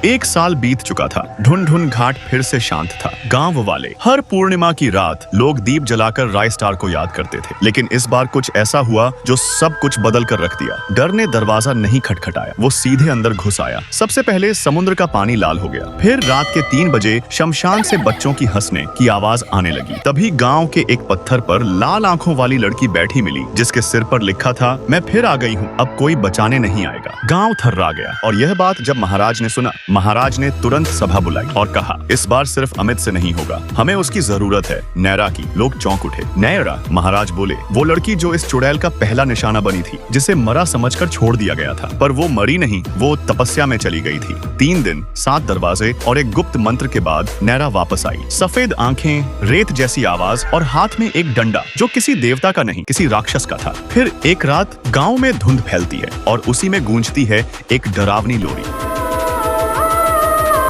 1 साल बीत चुका था। ढुन घाट फिर से शांत था। गांव वाले हर पूर्णिमा की रात लोग दीप जलाकर राय स्टार को याद करते थे, लेकिन इस बार कुछ ऐसा हुआ जो सब कुछ बदल कर रख दिया। डर ने दरवाजा नहीं खटखटाया, वो सीधे अंदर घुस आया। सबसे पहले समुद्र का पानी लाल हो गया। फिर रात के 3 बजे शमशान से बच्चों की हंसने की आवाज आने लगी। तभी गांव के एक पत्थर पर लाल आंखों वाली लड़की बैठी मिली, जिसके सिर पर लिखा था, मैं फिर आ गई हूँ, अब कोई बचाने नहीं आएगा। गांव थर्रा गया। और यह बात जब महाराज ने सुना, महाराज ने तुरंत सभा बुलाई और कहा, इस बार सिर्फ अमित से नहीं होगा, हमें उसकी जरूरत है, नैरा की। लोग चौंक उठे। नैरा? महाराज बोले, वो लड़की जो इस चुड़ैल का पहला निशाना बनी थी, जिसे मरा समझकर छोड़ दिया गया था। पर वो मरी नहीं, वो तपस्या में चली गई थी। 3 दिन, 7 दरवाजे और एक गुप्त मंत्र के बाद नैरा वापस आई। सफेद आंखें, रेत जैसी आवाज और हाथ में एक डंडा जो किसी देवता का नहीं, किसी राक्षस का था। फिर एक रात गांव में धुंध फैलती है और उसी में गूंजती है एक डरावनी लोरी।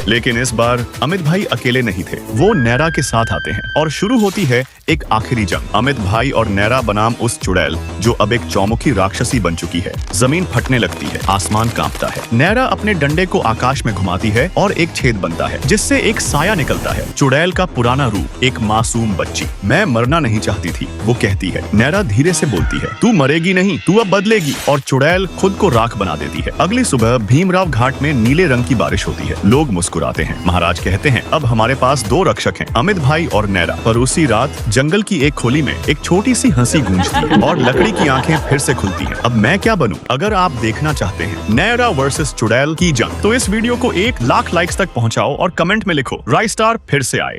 लेकिन इस बार अमित भाई अकेले नहीं थे। वो नैरा के साथ आते हैं और शुरू होती है एक आखिरी जंग। अमित भाई और नैरा बनाम उस चुड़ैल जो अब एक चौमुखी राक्षसी बन चुकी है। जमीन फटने लगती है, आसमान कांपता है। नैरा अपने डंडे को आकाश में घुमाती है और एक छेद बनता है, जिससे एक साया निकलता है। चुड़ैल का पुराना रूप, एक मासूम बच्ची। मैं मरना नहीं चाहती थी, वो कहती है। नैरा धीरे से बोलती है, तू मरेगी नहीं, तू अब बदलेगी। और चुड़ैल खुद को राख बना देती है। अगली सुबह भीमराव घाट में नीले रंग की बारिश होती है। लोग मुस्कुराते हैं। महाराज कहते हैं, अब हमारे पास 2 रक्षक हैं, अमित भाई और नैरा। पर उसी रात जंगल की एक खोली में एक छोटी सी हंसी गूंजती है और लकड़ी की आंखें फिर से खुलती हैं। अब मैं क्या बनूं? अगर आप देखना चाहते हैं नैरा वर्सेस चुड़ैल की जंग, तो इस वीडियो को 1 लाख लाइक्स तक पहुंचाओ और कमेंट में लिखो, राय स्टार फिर से आए।